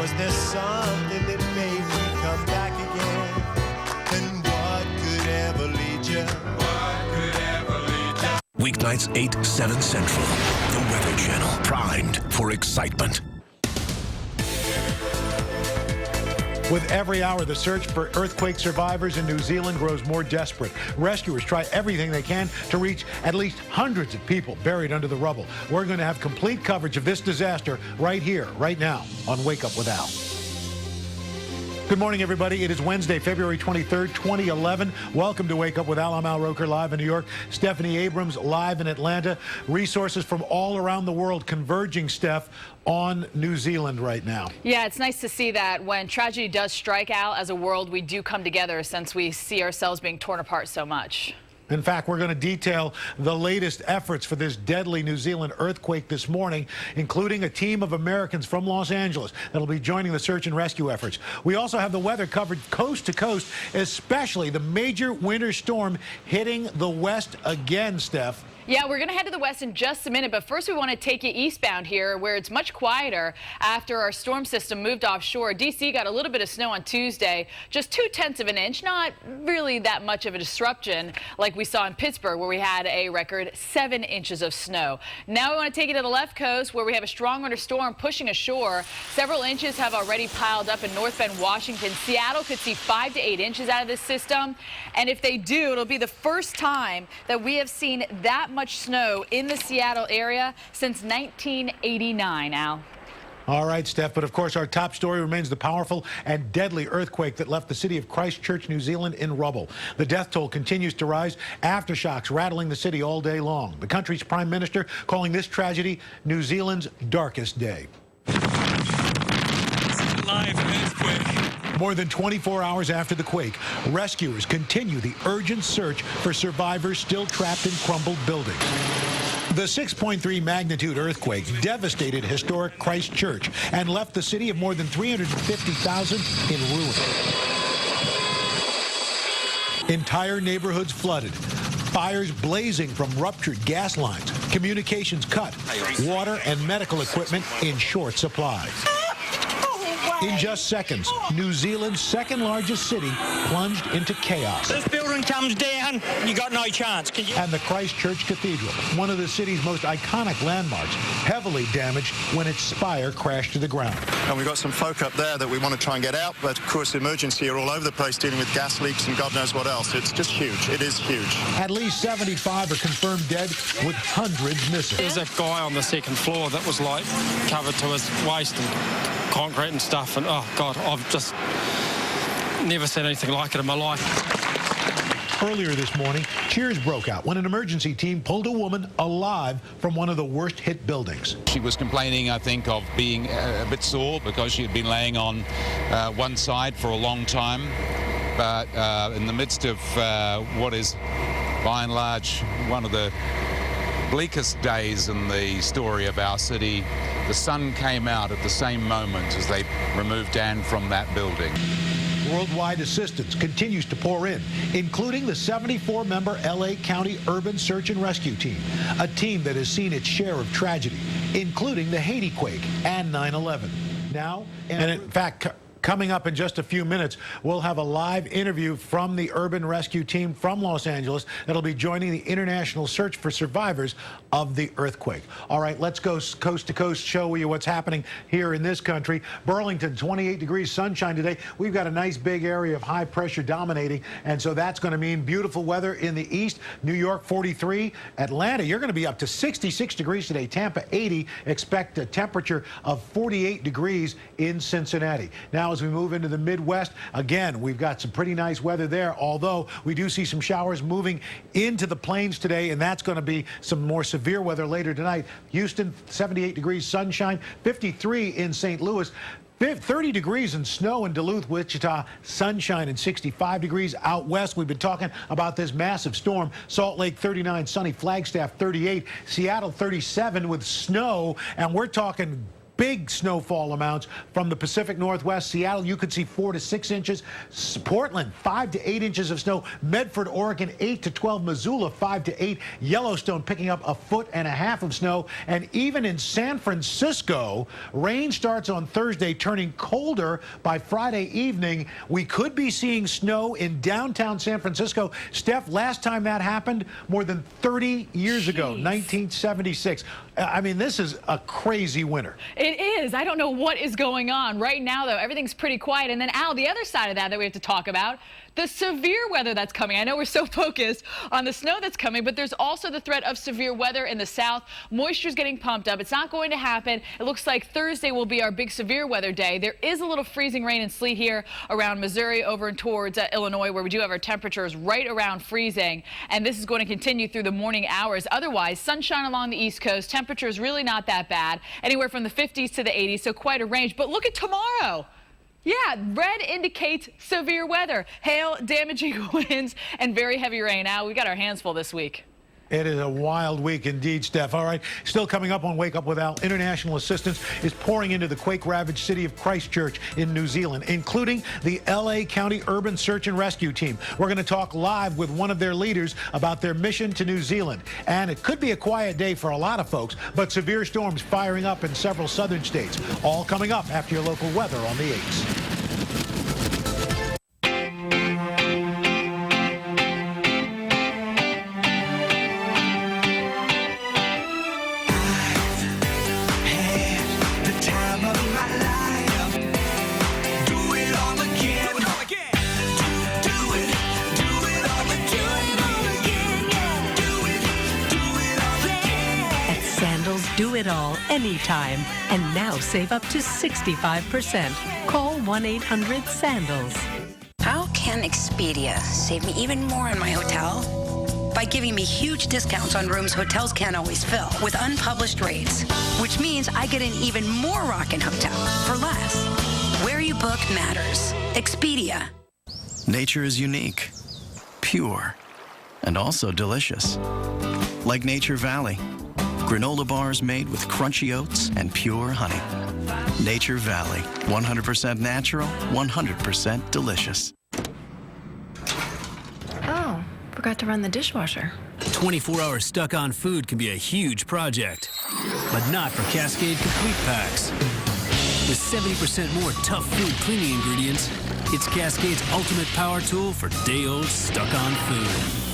Was there something that made me come back again? And what could ever lead you? What could ever lead you? Weeknights 8, 7 Central. The Weather Channel. Primed for excitement. With every hour, the search for earthquake survivors in New Zealand grows more desperate. Rescuers try everything they can to reach at least hundreds of people buried under the rubble. We're going to have complete coverage of this disaster right here, right now, on Wake Up with Al. Good morning, everybody. It is Wednesday, February 23rd, 2011. Welcome to Wake Up with Al. I'm Al Roker, live in New York. Stephanie Abrams, live in Atlanta. Resources from all around the world converging, Steph, on New Zealand right now. Yeah, it's nice to see that when tragedy does strike out as a world, we do come together since we see ourselves being torn apart so much. In fact, we're going to detail the latest efforts for this deadly New Zealand earthquake this morning, including a team of Americans from Los Angeles that'll be joining the search and rescue efforts. We also have the weather covered coast to coast, especially the major winter storm hitting the west again, Steph. Yeah, we're going to head to the west in just a minute, but first we want to take you eastbound here where it's much quieter after our storm system moved offshore. D.C. got a little bit of snow on Tuesday, just 0.2 of an inch, not really that much of a disruption like we saw in Pittsburgh where we had a record 7 inches of snow. Now we want to take you to the left coast where we have a strong winter storm pushing ashore. Several inches have already piled up in North Bend, Washington. Seattle could see 5 to 8 inches out of this system, and if they do, it'll be the first time that we have seen that much snow in the Seattle area since 1989, Al. All right, Steph, but of course our top story remains the powerful and deadly earthquake that left the city of Christchurch, New Zealand in rubble. The death toll continues to rise, aftershocks rattling the city all day long. The country's prime minister calling this tragedy New Zealand's darkest day. Live earthquake. More than 24 hours after the quake, rescuers continue the urgent search for survivors still trapped in crumbled buildings. The 6.3 magnitude earthquake devastated historic Christchurch and left the city of more than 350,000 in ruin. Entire neighborhoods flooded. Fires blazing from ruptured gas lines, communications cut, water and medical equipment in short supply. In just seconds, New Zealand's second largest city plunged into chaos. This building comes down, you got no chance. And the Christchurch Cathedral, one of the city's most iconic landmarks, heavily damaged when its spire crashed to the ground. And we've got some folk up there that we want to try and get out, but of course emergency are all over the place dealing with gas leaks and God knows what else. It's just huge. It is huge. At least 75 are confirmed dead with hundreds missing. There's a guy on the second floor that was like covered to his waist and concrete and stuff, and oh God, I've just never seen anything like it in my life. Earlier this morning, cheers broke out when an emergency team pulled a woman alive from one of the worst hit buildings. She was complaining, I think, of being a bit sore because she had been laying on one side for a long time. But in the midst of what is, by and large, one of the bleakest days in the story of our city, the sun came out at the same moment as they removed Anne from that building. Worldwide assistance continues to pour in, including the 74-member L.A. County Urban Search and Rescue Team, a team that has seen its share of tragedy, including the Haiti quake and 9/11. Now, and in fact, coming up in just a few minutes, we'll have a live interview from the Urban Rescue Team from Los Angeles that'll be joining the international search for survivors of the earthquake. All right, let's go coast to coast, show you what's happening here in this country. Burlington, 28 degrees sunshine today. We've got a nice big area of high pressure dominating, and so that's going to mean beautiful weather in the east. New York, 43. Atlanta, you're going to be up to 66 degrees today. Tampa, 80. Expect a temperature of 48 degrees in Cincinnati. Now, as we move into the Midwest, again, we've got some pretty nice weather there, although we do see some showers moving into the plains today, and that's going to be some more severe weather later tonight. Houston, 78 degrees sunshine, 53 in St. Louis. 30 degrees and snow in Duluth, Wichita, sunshine and 65 degrees out west. We've been talking about this massive storm. Salt Lake 39, sunny. Flagstaff 38, Seattle 37 with snow, and we're talking big snowfall amounts from the Pacific Northwest. Seattle, you could see 4 to 6 inches. Portland, 5 to 8 inches of snow. Medford, Oregon, 8 to 12. Missoula, 5 to 8. Yellowstone picking up 1.5 feet of snow. And even in San Francisco, rain starts on Thursday, turning colder by Friday evening. We could be seeing snow in downtown San Francisco. Steph, last time that happened, more than 30 years ago, 1976. I mean, this is a crazy winter. It is. I don't know what is going on. Right now, though, everything's pretty quiet. And then, Al, the other side of that we have to talk about, the severe weather that's coming. I know we're so focused on the snow that's coming, but there's also the threat of severe weather in the south. Moisture's getting pumped up. It's not going to happen. It looks like Thursday will be our big severe weather day. There is a little freezing rain and sleet here around Missouri over and towards Illinois, where we do have our temperatures right around freezing. And this is going to continue through the morning hours. Otherwise, sunshine along the East Coast. Temperature is really not that bad. Anywhere from the 50s to the 80s, so quite a range. But look at tomorrow. Yeah, red indicates severe weather, hail, damaging winds, and very heavy rain. Now, we got our hands full this week. It is a wild week indeed, Steph. All right, still coming up on Wake Up with Al, international assistance is pouring into the quake-ravaged city of Christchurch in New Zealand, including the LA County Urban Search and Rescue Team. We're going to talk live with one of their leaders about their mission to New Zealand. And it could be a quiet day for a lot of folks, but severe storms firing up in several southern states. All coming up after your local weather on the 8s. Do it all anytime. And now save up to 65%. Call 1-800-SANDALS. How can Expedia save me even more in my hotel? By giving me huge discounts on rooms hotels can't always fill with unpublished rates, which means I get an even more rockin' hotel for less. Where you book matters. Expedia. Nature is unique, pure, and also delicious. Like Nature Valley. Granola bars made with crunchy oats and pure honey. Nature Valley, 100% natural, 100% delicious. Oh, forgot to run the dishwasher. 24 hours stuck on food can be a huge project, but not for Cascade Complete Packs. With 70% more tough food cleaning ingredients, it's Cascade's ultimate power tool for day-old stuck on food.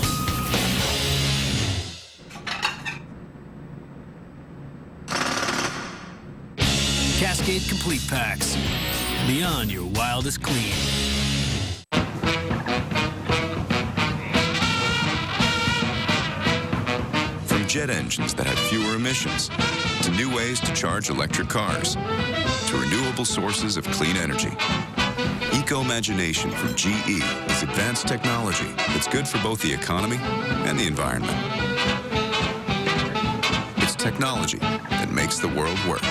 Cascade Complete Packs. Beyond your wildest clean. From jet engines that have fewer emissions, to new ways to charge electric cars, to renewable sources of clean energy. Eco-Imagination from GE is advanced technology that's good for both the economy and the environment. It's technology that makes the world work.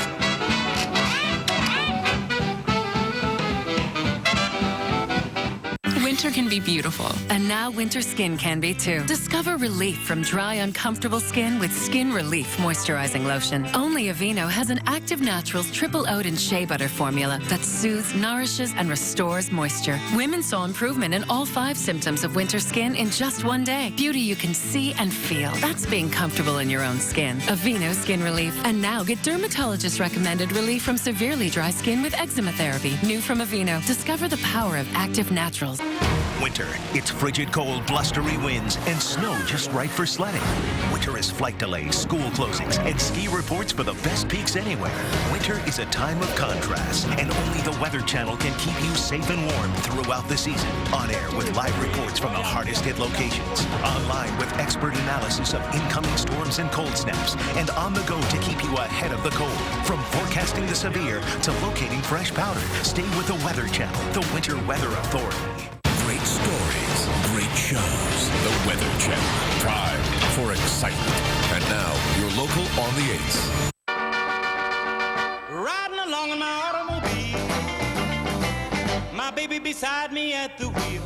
Winter can be beautiful, and now winter skin can be too. Discover relief from dry, uncomfortable skin with Skin Relief Moisturizing Lotion. Only Aveeno has an Active Naturals triple oat and shea butter formula that soothes, nourishes, and restores moisture. Women saw improvement in all 5 symptoms of winter skin in just one day. Beauty you can see and feel. That's being comfortable in your own skin. Aveeno Skin Relief. And now get dermatologist-recommended relief from severely dry skin with eczema therapy. New from Aveeno. Discover the power of Active Naturals. Winter, it's frigid cold, blustery winds, and snow just right for sledding. Winter is flight delays, school closings, and ski reports for the best peaks anywhere. Winter is a time of contrast, and only the Weather Channel can keep you safe and warm throughout the season. On air with live reports from the hardest hit locations. Online with expert analysis of incoming storms and cold snaps. And on the go to keep you ahead of the cold. From forecasting the severe to locating fresh powder. Stay with the Weather Channel, the Winter Weather Authority. Great stories, great shows. The Weather Channel, prime for excitement. And now, your local on the 8s. Riding along in my automobile, my baby beside me at the wheel.